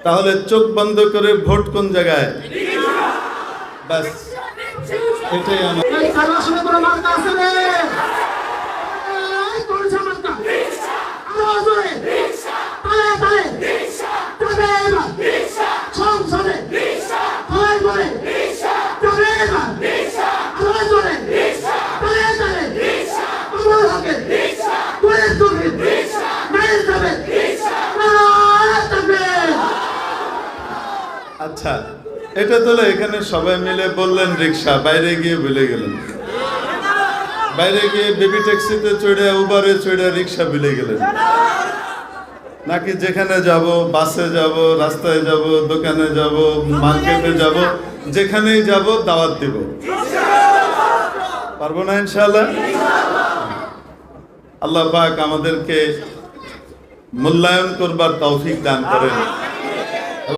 তাহলে চোখ বন্ধ করে ভোট কোন জায়গায়? ব্যাস, এটাই আমার। আচ্ছা, এটা তো এখানে সবাই মিলে বললেন রিক্সা, বাইরে গিয়ে ভুলে গেলেন। বাইরে গিয়ে বেবি ট্যাক্সিতে চড়ে, উবারে চড়ে রিক্সা ভুলে গেলেন নাকি? যেখানে যাব, বাসে যাব, রাস্তায় যাব, দোকানে যাব, মার্কেটে যাব, যেখানেই যাব দাওয়াত দিব। পারবো না ইনশাআল্লাহ? আল্লাহ পাক আমাদেরকে মূল্যায়ন করবার তৌফিক দান করেন।